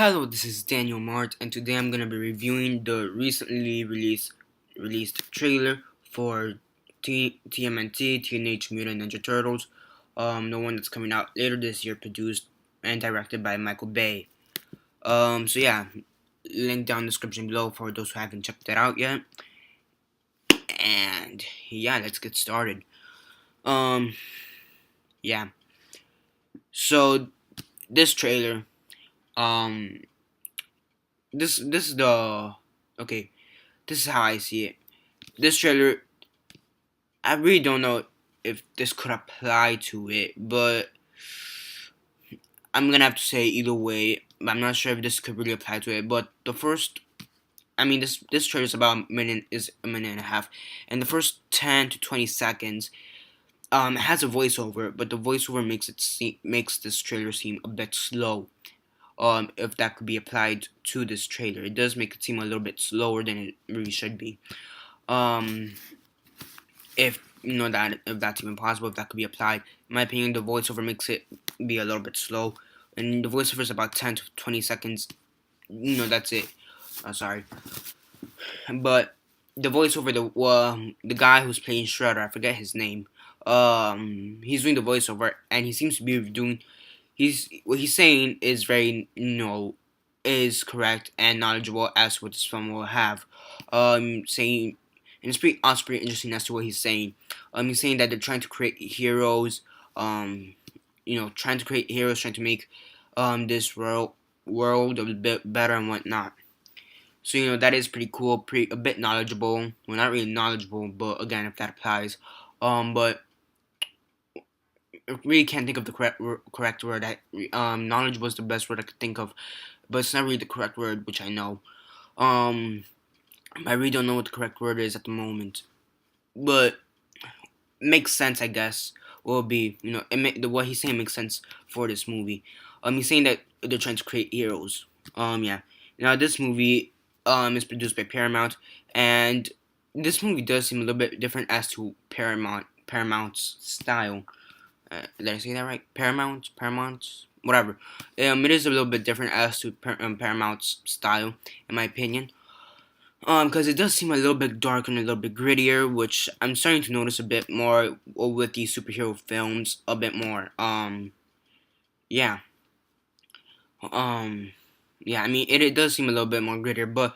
Hello, this is Daniel Mart, and today I'm gonna be reviewing the recently released trailer for TMNT Teenage Mutant Ninja Turtles, the one that's coming out later this year, produced and directed by Michael Bay. So yeah, link down in the description below for those who haven't checked that out yet. And yeah, let's get started. Um, yeah. So this trailer, um, this is the okay. This is how I see it. This trailer, I really don't know if this could apply to it, but I'm gonna have to say either way. I'm not sure if this could really apply to it. But the first, I mean, this trailer is about a minute and a half, and the first 10 to 20 seconds has a voiceover, but the voiceover makes this trailer seem a bit slow. If that could be applied to this trailer, it does make it seem a little bit slower than it really should be. Um, if you know that if that's even possible, if that could be applied. In my opinion, the voiceover makes it be a little bit slow, and the voiceover is about 10 to 20 seconds. That's it. Sorry, but the voiceover, the guy who's playing Shredder, I forget his name. He's doing the voiceover, and he seems to be doing. What he's saying is very is correct and knowledgeable as what this film will have. Saying and it's also pretty interesting as to what he's saying. He's saying that they're trying to create heroes. Trying to create heroes, trying to make this world a bit better and whatnot. So that is pretty cool, a bit knowledgeable. Well, not really knowledgeable, but again, if that applies. But I really can't think of the correct word. Knowledge was the best word I could think of, but it's not really the correct word, which I know. I really don't know what the correct word is at the moment, but makes sense, I guess. Will be what he's saying makes sense for this movie. He's saying that they're trying to create heroes. Yeah. Now this movie is produced by Paramount, and this movie does seem a little bit different as to Paramount's style. Did I say that right? Paramount, whatever. It is a little bit different as to Paramount's style, in my opinion. Because it does seem a little bit darker and a little bit grittier, which I'm starting to notice a bit more with these superhero films. A bit more. Yeah. Um, yeah. I mean, it does seem a little bit more grittier, but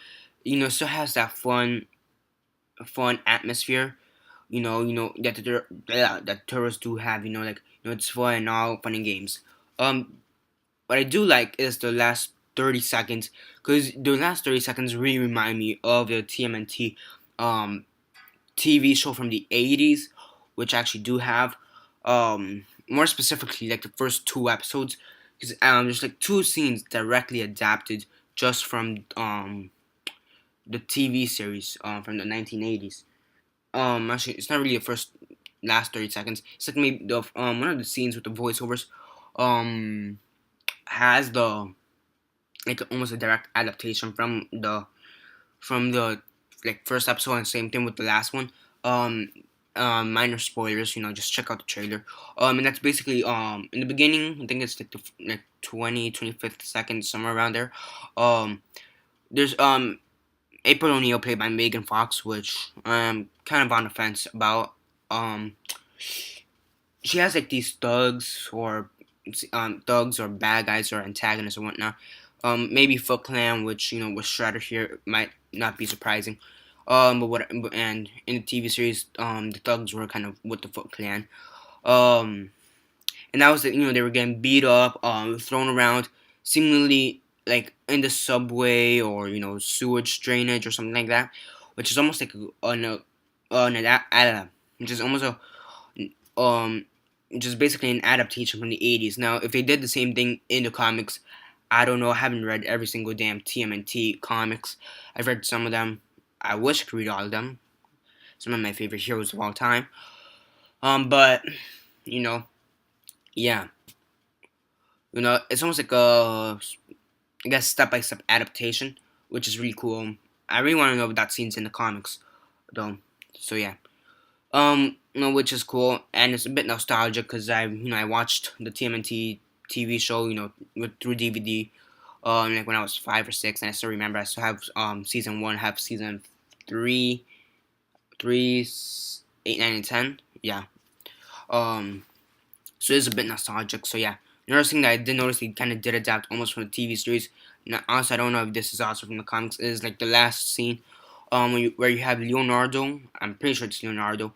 still has that fun atmosphere. That tourists do have. It's fun and all, fun and games. What I do like is the last 30 seconds, because the last 30 seconds really remind me of the TMNT TV show from the 80s, which I actually do have. More specifically, like the first two episodes, because there's like two scenes directly adapted just from the TV series from the 1980s. Actually, it's not really the last 30 seconds. It's like maybe the one of the scenes with the voiceovers has the like almost a direct adaptation from the like first episode, and same thing with the last one. Minor spoilers, just check out the trailer. And that's basically in the beginning, I think it's like the 25th second, somewhere around there. There's April O'Neil, played by Magen Fox, which I'm kind of on the fence about. She has like these thugs or bad guys or antagonists or whatnot. Maybe Foot Clan, which with Shredder here might not be surprising. And in the TV series, the thugs were kind of with the Foot Clan. And that was they were getting beat up, thrown around, seemingly like in the subway or sewage drainage or something like that, which is almost like which is almost which is basically an adaptation from the 80s. Now, if they did the same thing in the comics, I don't know. I haven't read every single damn TMNT comics. I've read some of them. I wish I could read all of them. Some of my favorite heroes of all time. But yeah, it's almost like I guess step-by-step adaptation, which is really cool. I really want to know if that scene's in the comics, though. So yeah, which is cool, and it's a bit nostalgic because I watched the TMNT TV show, through DVD, like when I was 5 or 6, and I still remember. I still have season 1, have season 3, 3, 8, 9, and 10. Yeah. Um, so it's a bit nostalgic. So yeah, another thing that I did notice, they kind of did adapt almost from the TV series. Now, honestly, I don't know if this is also from the comics. Is like the last scene, where you have Leonardo. I'm pretty sure it's Leonardo,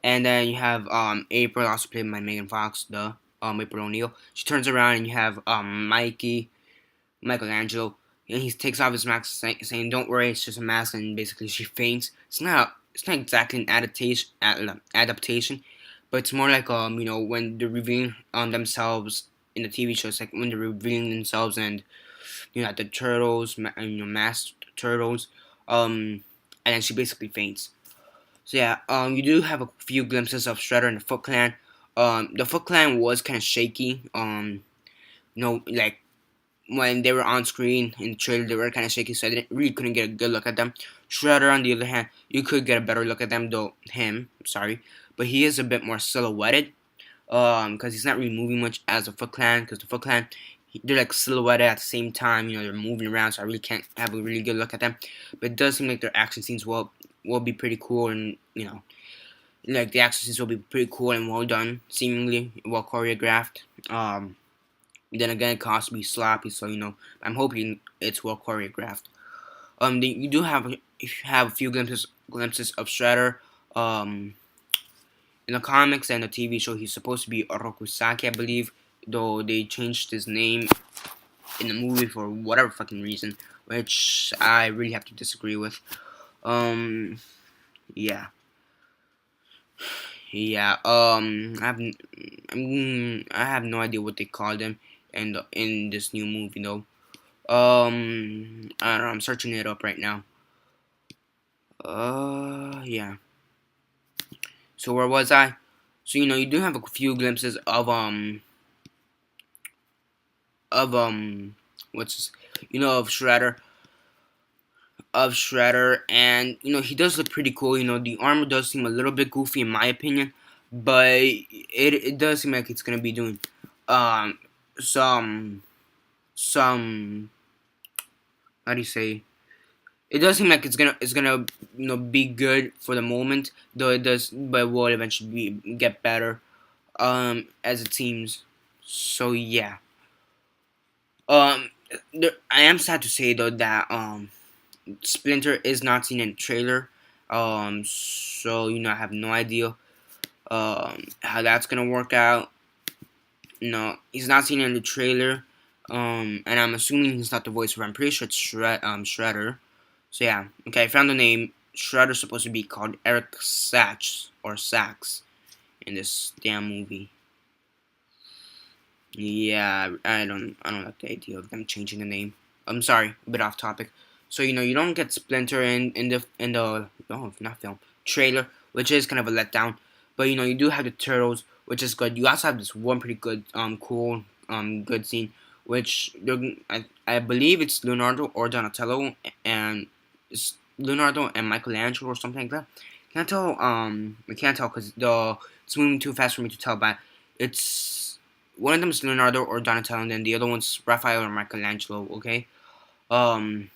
and then you have April, also played by Megan Fox, the April O'Neil. She turns around and you have Michelangelo, and he takes off his mask, saying, "Don't worry, it's just a mask," and basically she faints. It's not exactly an adaptation, but it's more like when they're revealing themselves in the TV show. It's like when they're revealing themselves, and the turtles, masked turtles, and then she basically faints. So yeah, you do have a few glimpses of Shredder and the Foot Clan. The Foot Clan was kind of shaky. Like when they were on screen in the trailer, they were kind of shaky, so I really couldn't get a good look at them. Shredder, on the other hand, you could get a better look at them, though sorry, but he is a bit more silhouetted, because he's not really moving much as the Foot Clan, because the Foot Clan, they're like silhouetted at the same time, they're moving around, so I really can't have a really good look at them. But it does seem like their action scenes will be pretty cool, and like the action scenes will be pretty cool and well done, seemingly well choreographed. Then again, it costs me sloppy, so I'm hoping it's well choreographed. You do have a few glimpses of Shredder. Um, in the comics and the TV show, he's supposed to be Orokusaki, I believe, though they changed his name in the movie for whatever fucking reason, which I really have to disagree with. Yeah. Yeah, I have no idea what they called him in this new movie though. I don't know, I'm searching it up right now. Yeah. So where was I? So you do have a few glimpses of what's this? Of Shredder, and he does look pretty cool. The armor does seem a little bit goofy in my opinion, but it does seem like it's gonna be doing um some some how do you say, it does seem like it's gonna be good for the moment, though it does, but will eventually get better as it seems. So yeah, um I am sad to say though that Splinter is not seen in the trailer. So I have no idea how that's gonna work out. He's not seen in the trailer. And I'm assuming he's not the voiceover. I'm pretty sure it's Shredder. So yeah, okay, I found the name. Shredder's supposed to be called Eric Sachs or Sachs in this damn movie. Yeah, I don't like the idea of them changing the name. I'm sorry, a bit off topic. So you don't get Splinter in the not film trailer, which is kind of a letdown. But you do have the turtles, which is good. You also have this one pretty good cool good scene, which I believe it's Leonardo or Donatello, and it's Leonardo and Michelangelo or something like that. Can't tell. I can't tell because it's moving too fast for me to tell. But it's one of them is Leonardo or Donatello, and then the other one's Raphael or Michelangelo. Okay. Um,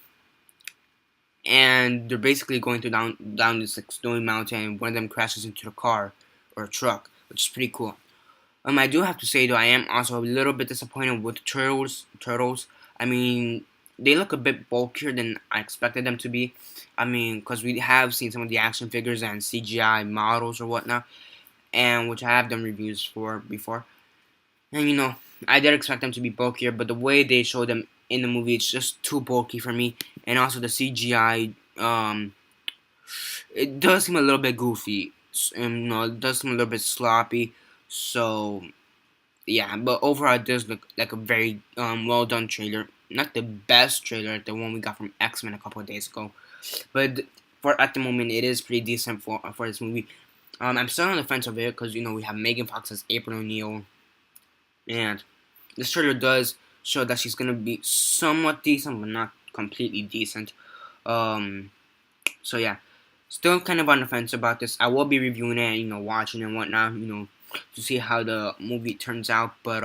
and they're basically going to down this like snowy mountain, and one of them crashes into a car or a truck, which is pretty cool. I do have to say though, I am also a little bit disappointed with the turtles. I mean, they look a bit bulkier than I expected them to be. I mean, because we have seen some of the action figures and CGI models or whatnot, and which I have done reviews for before. And I did expect them to be bulkier, but the way they show them in the movie, it's just too bulky for me. And also the CGI, it does seem a little bit goofy. It does seem a little bit sloppy. So yeah, but overall it does look like a very well done trailer. Not the best trailer, the one we got from X-Men a couple of days ago, but for at the moment it is pretty decent for this movie. I'm still on the fence of it because we have Megan Fox as April O'Neil, and this trailer does show that she's gonna be somewhat decent, but not completely decent. So yeah, still kind of on the fence about this. I will be reviewing it, watching and whatnot, to see how the movie turns out. But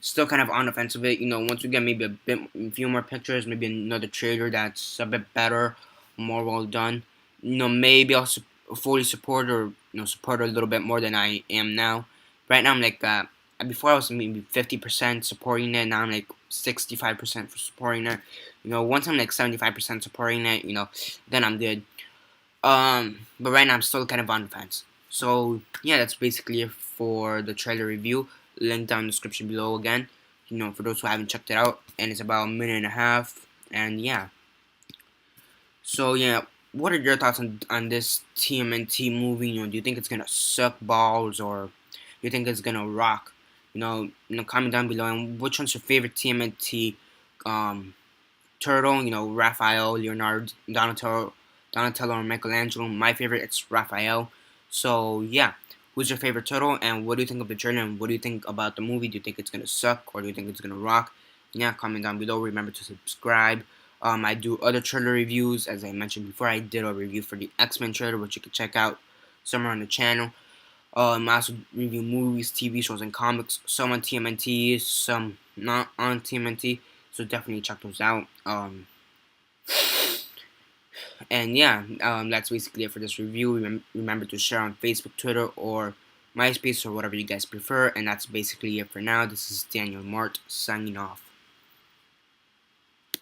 Still kind of on the fence of it. Once we get maybe a few more pictures, maybe another trailer that's a bit better, more well done. Maybe I'll fully support or support her a little bit more than I am now. Right now I'm like before I was maybe 50% supporting it. Now I'm like 65% for supporting it. Once I'm like 75% supporting it, then I'm good. But right now I'm still kind of on the fence. So yeah, that's basically it for the trailer review. Link down in the description below again. For those who haven't checked it out, and it's about a minute and a half. And yeah, so yeah, what are your thoughts on this TMNT movie? Do you think it's gonna suck balls or do you think it's gonna rock? Comment down below. And which one's your favorite TMNT turtle? Raphael, Leonardo, Donatello, or Michelangelo. My favorite, it's Raphael. So yeah, who's your favorite turtle, and what do you think of the trailer, and what do you think about the movie? Do you think it's gonna suck, or do you think it's gonna rock? Yeah, comment down below. Remember to subscribe. I do other trailer reviews, as I mentioned before. I did a review for the X-Men trailer, which you can check out somewhere on the channel. I also review movies, TV shows, and comics. Some on TMNT, some not on TMNT. So definitely check those out. And yeah, that's basically it for this review. Remember to share on Facebook, Twitter, or MySpace, or whatever you guys prefer. And that's basically it for now. This is Daniel Mart signing off.